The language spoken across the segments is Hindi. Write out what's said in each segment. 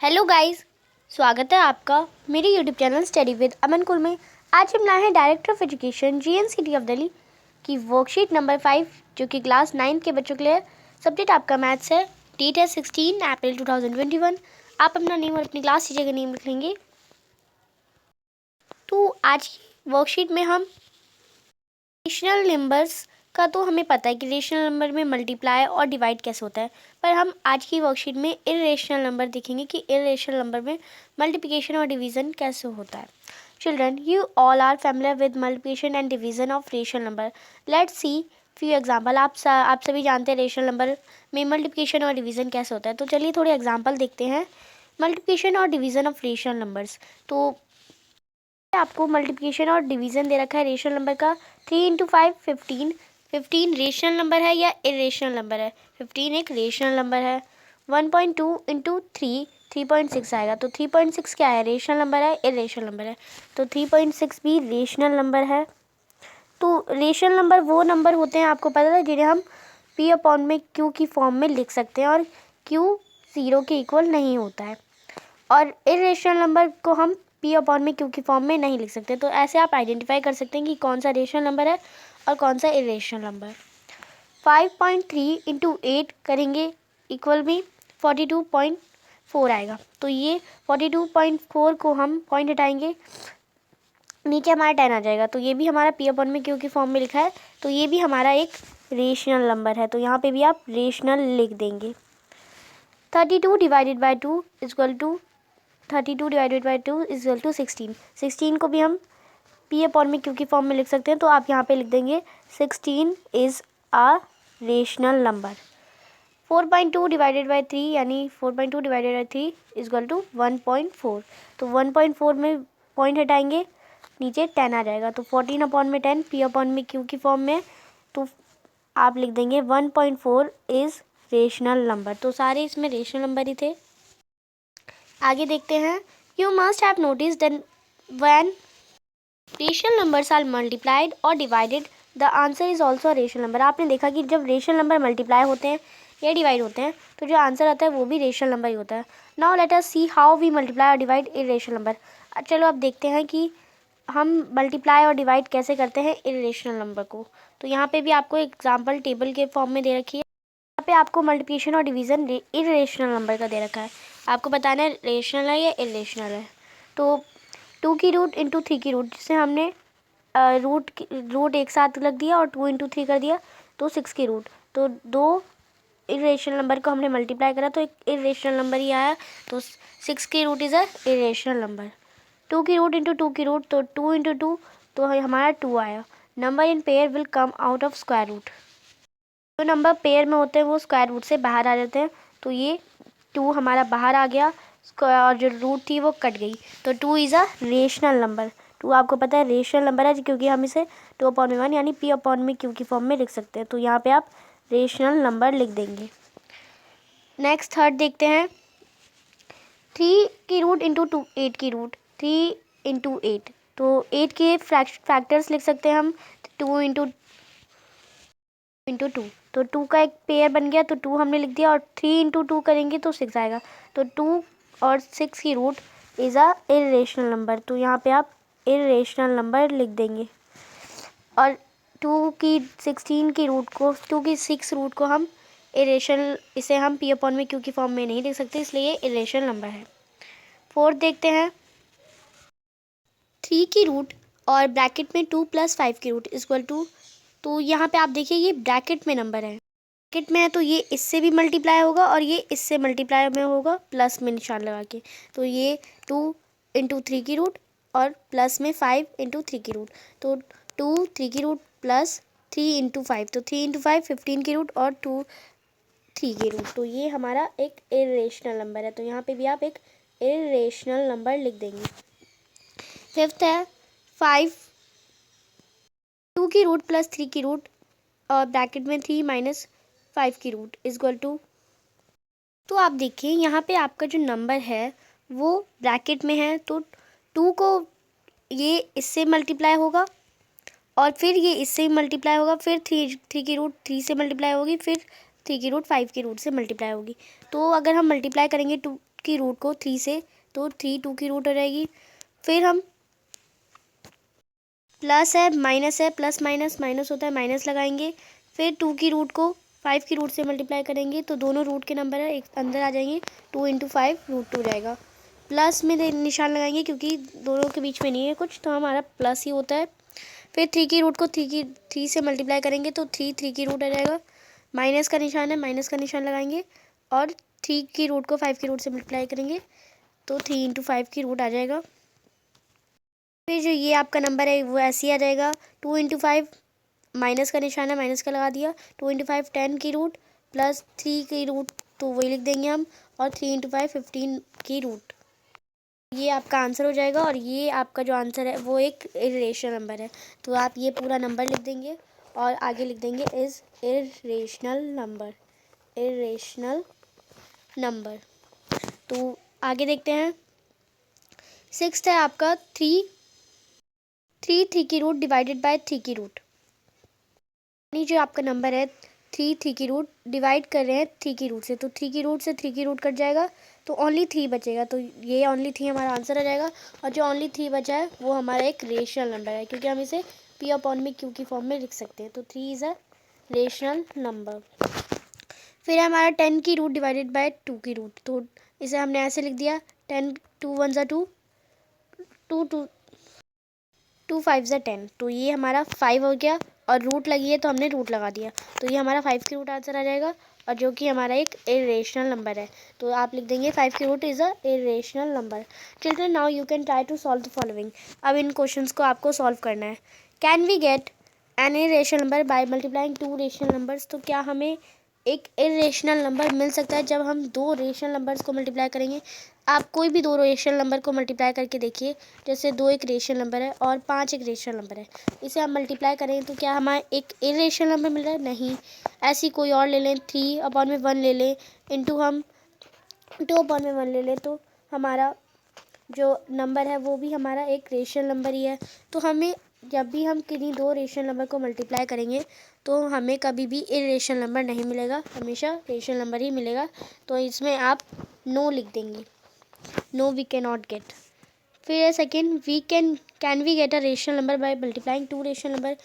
हेलो गाइस, स्वागत है आपका मेरे यूट्यूब चैनल स्टडी विद अमन कुल में। आज हम लाए हैं director of education GNCT of Delhi की वर्कशीट नंबर 5 जो कि क्लास 9 के बच्चों के लिए। सब्जेक्ट आपका मैथ्स है। डेट है 16 अप्रैल 2021। आप अपना नेम और अपनी क्लास टीचर का नेम लिख लेंगे। तो आज की वर्कशीट में हम रेशनल नंबर्स का तो हमें पता है कि रेशनल नंबर में मल्टीप्लाई और डिवाइड कैसे होता है, पर हम आज की वर्कशीट में इरेशनल नंबर देखेंगे कि इरेशनल नंबर में मल्टीप्लिकेशन और डिवीज़न कैसे होता है। Children, you all are familiar with multiplication and division of rational number. Let's see few example. आप सभी जानते हैं रेशनल नंबर में मल्टीप्लिकेशन और डिवीज़न कैसे होता है, तो चलिए थोड़े एग्जाम्पल देखते हैं मल्टीप्लिकेशन और डिवीज़न ऑफ रेशनल नंबर्स। तो आपको मल्टीप्लिकेशन और डिवीज़न दे रखा है रेशनल नंबर का। 3 इंटू 5 15। 15 रेशनल नंबर है या इरेशनल नंबर है? 15 एक रेशनल नंबर है। 1.2 इंटू 3 3.6 आएगा। तो 3.6 क्या है? रेशनल नंबर है, इरेशनल नंबर है? तो 3.6 भी रेशनल नंबर है। तो रेशनल नंबर वो नंबर होते हैं, आपको पता है, जिन्हें हम p अपॉन में q की फॉर्म में लिख सकते हैं और q 0 के इक्वल नहीं होता है। और इरेशनल नंबर को हम p अपॉन में q की फॉर्म में नहीं लिख सकते। तो ऐसे आप आइडेंटिफाई कर सकते हैं कि कौन सा रेशनल नंबर है और कौन सा इरेशनल नंबर। 5.3 इंटू 8 करेंगे इक्वल भी 42.4 आएगा। तो ये 42.4 को हम पॉइंट हटाएंगे, नीचे हमारा 10 आ जाएगा। तो ये भी हमारा p अपॉन में q की फॉर्म में लिखा है, तो ये भी हमारा एक रेशनल नंबर है। तो यहाँ पे भी आप रेशनल लिख देंगे। 32 divided by 2 equal to 32 divided by 2 is equal to 16। 16 को भी हम p अपॉन में q की फॉर्म में लिख सकते हैं। तो आप यहाँ पे लिख देंगे 16 is a rational number. 4.2 divided by 3 यानी 4.2 divided by 3 is equal to 1.4। तो 1.4 में पॉइंट हटाएंगे, नीचे 10 आ जाएगा। तो 14 अपॉन में 10 p अपॉन में q की फॉर्म में, तो आप लिख देंगे 1.4 इज़ रेशनल नंबर। तो सारे इसमें रेशनल नंबर ही थे। आगे देखते हैं। You must have notice then when rational numbers are multiplied और divided the answer is also rational number. आपने देखा कि जब रेशनल नंबर मल्टीप्लाई होते हैं या डिवाइड होते हैं तो जो आंसर आता है वो भी रेशनल नंबर ही होता है। Now let us see how we multiply और डिवाइड इरेशनल नंबर। चलो अब देखते हैं कि हम मल्टीप्लाई और डिवाइड कैसे करते हैं इरेशनल नंबर को। तो यहाँ पे भी आपको एग्जाम्पल टेबल के फॉर्म में दे रखी है। यहाँ पे आपको मल्टीप्लिकेशन और डिवीज़न इरेशनल नंबर का दे रखा है। आपको बताना है रेशनल है या इरेशनल है। तो 2 की रूट इंटू 3 की रूट, जिससे हमने रूट एक साथ रख दिया और 2 इंटू 3 कर दिया, तो 6 की रूट। तो दो इरेशनल नंबर को हमने मल्टीप्लाई करा तो एक इरेशनल नंबर ही आया। तो 6 की root is a irrational number. 2 की रूट इंटू 2 की रूट, तो 2 इंटू 2, तो हमारा 2 आया। Number in pair will come out of square root. जो नंबर पेयर में होते हैं वो स्क्वायर रूट से बाहर आ जाते हैं। तो ये 2 हमारा बाहर आ गया और जो रूट थी वो कट गई। तो 2 इज़ अ रेशनल नंबर। 2 आपको पता है रेशनल नंबर है क्योंकि हम इसे 2 अपॉन में 1 यानी p अपॉन में q की फॉर्म में लिख सकते हैं। तो यहाँ पे आप रेशनल नंबर लिख देंगे। नेक्स्ट थर्ड देखते हैं। 3 की रूट इंटू 8 की रूट, 3 इंटू 8, तो 8 के फैक्टर्स लिख सकते हैं हम। 2 इंटू 2, तो 2 का एक पेयर बन गया, तो 2 हमने लिख दिया। और 3 इंटू 2 करेंगे तो 6 आएगा। तो 2 और 6 की root is a irrational number. तो यहाँ पे आप इरेशनल नंबर लिख देंगे। और 2 की 16 की रूट को, 2 की 6 रूट को हम इरेशनल, इसे हम p अपॉन में q की फॉर्म में नहीं लिख सकते, इसलिए ये इरेशनल नंबर है। फोर्थ देखते हैं। 3 की रूट और ब्रैकेट में 2 प्लस 5 की रूट इक्वल टू, तो यहाँ पे आप देखिए ये ब्रैकेट में नंबर है। ब्रैकेट में है तो ये इससे भी मल्टीप्लाई होगा और ये इससे मल्टीप्लाई में होगा प्लस में निशान लगा के। तो ये 2 इंटू 3 की रूट और प्लस में 5 इंटू 3 की रूट। तो 2 3 की रूट प्लस 3 इंटू 5, तो 3 इंटू 5 15 की रूट और 2 3 की रूट। तो ये हमारा एक इरेशनल नंबर है। तो यहाँ पे भी आप एक इरेशनल नंबर लिख देंगे। फिफ्थ है 5 2 की रूट प्लस 3 की रूट और ब्रैकेट में 3 माइनस 5 की रूट इक्वल टू, तो आप देखिए यहाँ पे आपका जो नंबर है वो ब्रैकेट में है। तो 2 को ये इससे मल्टीप्लाई होगा और फिर ये इससे मल्टीप्लाई होगा, फिर 3 की रूट 3 से मल्टीप्लाई होगी, फिर 3 की रूट 5 की रूट से मल्टीप्लाई होगी। तो अगर हम मल्टीप्लाई करेंगे 2 की रूट को 3 से, तो 3 2 की रूट हो जाएगी। फिर हम प्लस है माइनस है, प्लस माइनस माइनस होता है, माइनस लगाएंगे। फिर 2 की रूट को 5 की रूट से मल्टीप्लाई करेंगे तो दोनों रूट के नंबर है एक अंदर आ जाएंगे, 2 × 5 √2 जाएगा। प्लस में निशान लगाएंगे क्योंकि दोनों के बीच में नहीं है कुछ, तो हमारा प्लस ही होता है। फिर 3 की रूट को 3 से मल्टीप्लाई करेंगे तो 3 की रूट आ जाएगा। माइनस का निशान है, माइनस का निशान लगाएंगे और 3 की रूट को 5 की रूट से मल्टीप्लाई करेंगे तो 3 × 5 की रूट आ जाएगा। फिर जो ये आपका नंबर है वो ऐसे ही आ जाएगा, 2 × 5, माइनस का निशान है, माइनस का लगा दिया, 2 × 5 10 की रूट प्लस 3 की रूट, तो वही लिख देंगे हम, और 3 × 5 15 की रूट। ये आपका आंसर हो जाएगा। और ये आपका जो आंसर है वो एक इरेशनल नंबर है, तो आप ये पूरा नंबर लिख देंगे और आगे लिख देंगे is irrational number, irrational number. तो आगे देखते हैं। 6th है आपका 3 की रूट डिवाइडेड बाय 3 की रूट। यानी जो आपका नंबर है 3 की रूट डिवाइड कर रहे हैं 3 की रूट से, तो 3 की रूट से 3 की रूट कट जाएगा तो ओनली 3 बचेगा, तो ये ओनली 3 हमारा आंसर आ जाएगा। और जो ओनली 3 बचा है वो हमारा एक रेशनल नंबर है, क्योंकि हम इसे P/Q की फॉर्म में लिख सकते हैं, तो 3 इज़ अ रेशनल नंबर। फिर हमारा 10 की रूट डिवाइडेड बाय 2 की रूट, तो इसे हमने ऐसे लिख दिया, 10 2 1 ज़ा 2, 2 5 ज़ा 10, तो ये हमारा 5 हो गया और रूट लगी है तो हमने रूट लगा दिया, तो ये हमारा 5 की रूट आंसर आ जाएगा, और जो कि हमारा एक इरेशनल नंबर है, तो आप लिख देंगे 5 की root is a irrational number. Children now you can try to solve the following. अब इन क्वेश्चंस को आपको सॉल्व करना है। Can we get an irrational number by multiplying 2 rational numbers, तो क्या हमें एक इरेशनल नंबर मिल सकता है जब हम 2 रेशनल नंबर्स को मल्टीप्लाई करेंगे। आप कोई भी 2 रेशनल नंबर को मल्टीप्लाई करके देखिए, जैसे 2 एक रेशनल नंबर है और 5 एक रेशनल नंबर है, इसे हम मल्टीप्लाई करें तो क्या हमारा एक इरेशनल नंबर मिल रहा है? नहीं। ऐसी कोई और ले लें, 3/1 ले लें, इंटू हम 2/1 ले लें, तो हमारा जो नंबर है वो भी हमारा एक रेशनल नंबर ही है। तो हमें जब भी हम किन्हीं 2 रेशनल नंबर को मल्टीप्लाई करेंगे तो हमें कभी भी इरेशनल नंबर नहीं मिलेगा, हमेशा रेशनल नंबर ही मिलेगा। तो इसमें आप नो लिख देंगे, no we can not get. फिर second, can we get a rational number by multiplying 2 rational number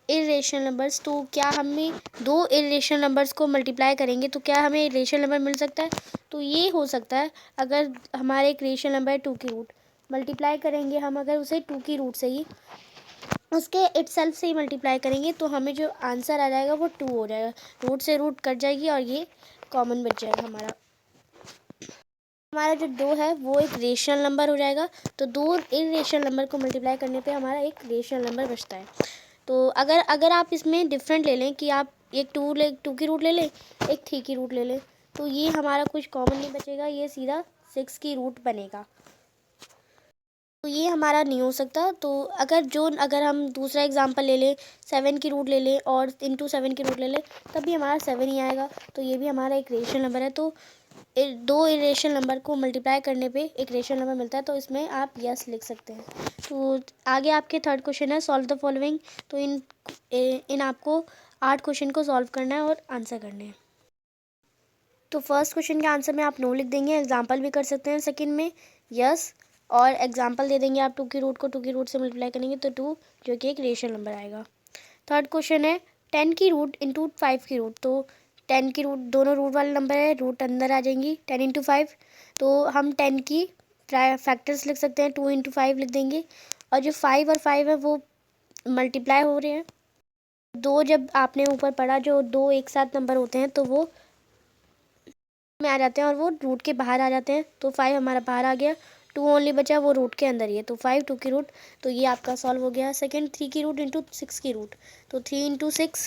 irrational numbers, तो क्या हमें 2 इरेशनल नंबर्स को मल्टीप्लाई करेंगे तो क्या हमें रेशनल नंबर मिल सकता है? तो ये हो सकता है अगर हमारे एक रेशनल नंबर है 2 की रूट, मल्टीप्लाई करेंगे हम अगर उसे 2 की रूट से ही, उसके इटसेल्फ से ही मल्टीप्लाई करेंगे तो हमें जो आंसर आ जाएगा वो 2 हो जाएगा, रूट से रूट कट जाएगी और ये कॉमन बच जाएगा हमारा। हमारा जो 2 है वो एक रेशनल नंबर हो जाएगा, तो 2 इरेशनल नंबर को मल्टीप्लाई करने पे हमारा एक रेशनल नंबर बचता है। तो अगर आप इसमें डिफरेंट ले लें कि आप एक 2 की रूट ले लें, एक 3 की रूट ले लें, तो ये हमारा कुछ कॉमन नहीं बचेगा, ये सीधा 6 की रूट बनेगा, तो ये हमारा नहीं हो सकता। तो अगर हम दूसरा एग्जांपल ले लें, 7 की रूट ले लें और इंटू 7 की रूट ले लें, तब भी हमारा 7 ही आएगा, तो ये भी हमारा एक रेशनल नंबर है। तो 2 इरेशनल नंबर को मल्टीप्लाई करने पे एक रेशनल नंबर मिलता है, तो इसमें आप यस लिख सकते हैं। तो आगे आपके थर्ड क्वेश्चन है सॉल्व द फॉलोइंग। तो इन आपको 8 क्वेश्चन को सॉल्व करना है और आंसर करने हैं। तो फर्स्ट क्वेश्चन के आंसर में आप नो लिख देंगे, एग्जाम्पल भी कर सकते हैं। सेकंड में यस, और एग्जाम्पल दे देंगे आप 2 की रूट को 2 की रूट से मल्टीप्लाई करेंगे तो 2 जो कि एक रेशनल नंबर आएगा। थर्ड क्वेश्चन है 10 की रूट इंटू 5 की रूट, तो 10 की रूट दोनों रूट वाले नंबर है, रूट अंदर आ जाएंगी, 10 × 5, तो हम 10 की फैक्टर्स लिख सकते हैं, 2 × 5 लिख देंगे, और जो 5 और 5 है वो मल्टीप्लाई हो रहे हैं। दो जब आपने ऊपर पढ़ा जो 2 एक साथ नंबर होते हैं तो वो में आ जाते हैं और वो रूट के बाहर आ जाते हैं, तो 5 हमारा बाहर आ गया, 2 ओनली बचा वो रूट के अंदर ही है, तो 5 2 की रूट, तो ये आपका सॉल्व हो गया। सेकंड 3 की रूट इंटू 6 की रूट, तो 3 × 6 लिख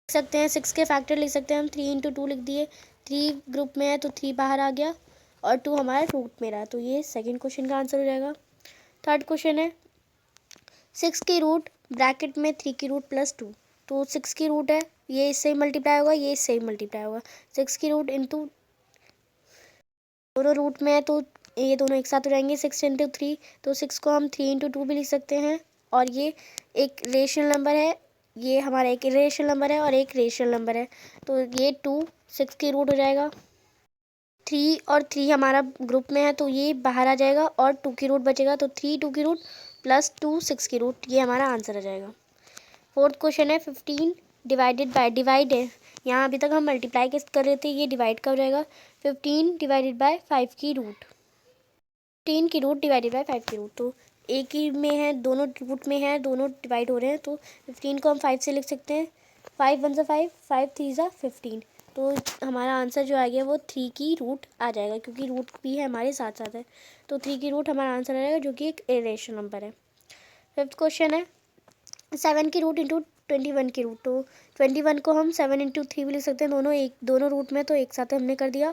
सकते हैं, 6 के फैक्टर लिख सकते हैं हम, 3 × 2 लिख दिए, 3 ग्रुप में है तो 3 बाहर आ गया और 2 हमारा रूट में रहा, तो ये सेकेंड क्वेश्चन का आंसर हो जाएगा। थर्ड क्वेश्चन है 6 की रूट ब्रैकेट में 3 की रूट प्लस 2, तो 6 की रूट है, ये इससे ही मल्टीप्लाई होगा, ये इससे ही मल्टीप्लाई होगा, 6 की रूट इंटू दोनों रूट में है तो ये दोनों एक साथ हो जाएंगे, 6 × 3, तो 6 को हम 3 × 2 भी लिख सकते हैं, और ये एक रेशनल नंबर है, ये हमारा एक इरेशनल नंबर है और एक रेशनल नंबर है, तो ये 2 6 की रूट हो जाएगा। 3 और 3 हमारा ग्रुप में है तो ये बाहर आ जाएगा और 2 की रूट बचेगा, तो 3 2 की रूट प्लस 2 6 की रूट, ये हमारा आंसर आ जाएगा। फोर्थ क्वेश्चन है 15 डिवाइडेड बाय, डिवाइड है, यहाँ अभी तक हम मल्टीप्लाई किस कर रहे थे, ये डिवाइड का हो जाएगा। 15 डिवाइडेड बाय 5 की रूट, 15 की रूट डिवाइडेड बाय 5 की रूट, तो एक ही में है, दोनों रूट में है, दोनों डिवाइड हो रहे हैं, तो 15 को हम 5 से लिख सकते हैं। 5 1 ज़ा 5, 5 3 ज़ा 15, तो हमारा आंसर जो आ गया वो 3 की रूट आ जाएगा, क्योंकि रूट भी है हमारे साथ साथ है, तो 3 की रूट हमारा आंसर आ जाएगा, जो कि एक इरेशनल नंबर है। फिफ्थ क्वेश्चन है 7 की रूट इंटू 21 की रूट, तो 21 को हम 7 इंटू 3 भी लिख सकते हैं, दोनों रूट में, तो एक साथ हमने कर दिया।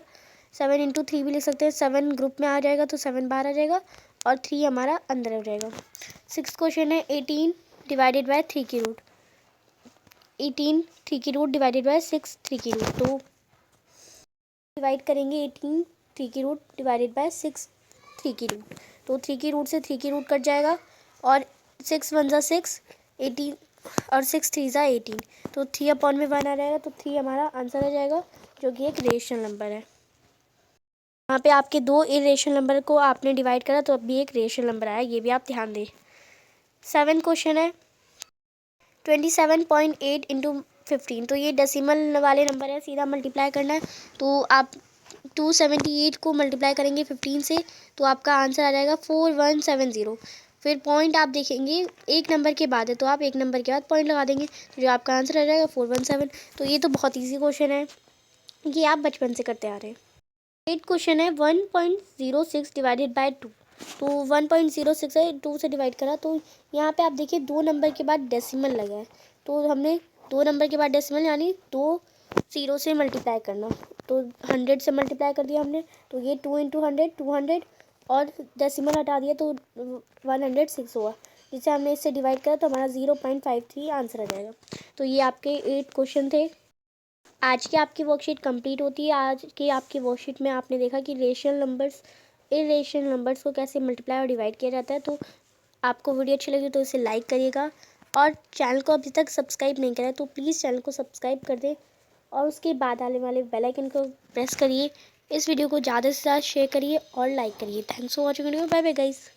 7 इंटू 3 भी लिख सकते हैं, 7 ग्रुप में आ जाएगा तो 7 बाहर आ जाएगा और 3 हमारा अंदर हो जाएगा। सिक्स क्वेश्चन है 18 डिवाइडेड बाय 3 की रूट, 18 3 की रूट डिवाइडेड बाय 6 3 की रूट, तो डिवाइड करेंगे 18 3 की रूट डिवाइडेड बाय 6 3 की रूट, तो 3 की रूट से 3 की रूट कट जाएगा और 6 1 ज़ा 6, 18 और 6 3 ज़ा 18, तो 3 अपॉन में 1 आ जाएगा, तो 3 हमारा आंसर आ जाएगा, जो कि एक रेशनल नंबर है। यहाँ पे आपके दो इरेशनल नंबर को आपने डिवाइड करा तो अब भी एक रेशनल नंबर आया, ये भी आप ध्यान दें। 7 क्वेश्चन है 27.8 इंटू 15, तो ये डेसिमल वाले नंबर है, सीधा मल्टीप्लाई करना है, तो आप 278 को मल्टीप्लाई करेंगे 15 से, तो आपका आंसर आ जाएगा 4170। फिर पॉइंट आप देखेंगे एक नंबर के बाद है, तो आप एक नंबर के बाद पॉइंट लगा देंगे, तो जो आपका आंसर आ जाएगा 417। तो ये तो बहुत ईजी क्वेश्चन है, ये आप बचपन से करते आ रहे हैं। 8 क्वेश्चन है 1.06 डिवाइडेड बाय 2, तो 1.06 है, 2 से डिवाइड करा, तो यहाँ पे आप देखिए 2 नंबर के बाद डेसिमल लगा है, तो हमने 2 नंबर के बाद डेसिमल यानी 2 0 से मल्टीप्लाई करना, तो 100 से मल्टीप्लाई कर दिया हमने, तो ये 2 इंटू 100 200 और डेसिमल हटा दिया तो 106 हुआ, जिसे हमने इससे डिवाइड करा तो हमारा 0.53 आंसर आ जाएगा। तो ये आपके 8 क्वेश्चन थे। आज की आपकी वर्कशीट कंप्लीट होती है। आज की आपकी वर्कशीट में आपने देखा कि रेशनल नंबर्स इरेशनल नंबर्स को कैसे मल्टीप्लाई और डिवाइड किया जाता है। तो आपको वीडियो अच्छी लगी तो इसे लाइक करिएगा और चैनल को अभी तक सब्सक्राइब नहीं करा तो प्लीज़ चैनल को सब्सक्राइब कर दें और उसके बाद आने वाले बेल आइकन को प्रेस करिए। इस वीडियो को ज़्यादा से ज़्यादा शेयर करिए और लाइक करिए। Thanks for watching video. Bye bye guys.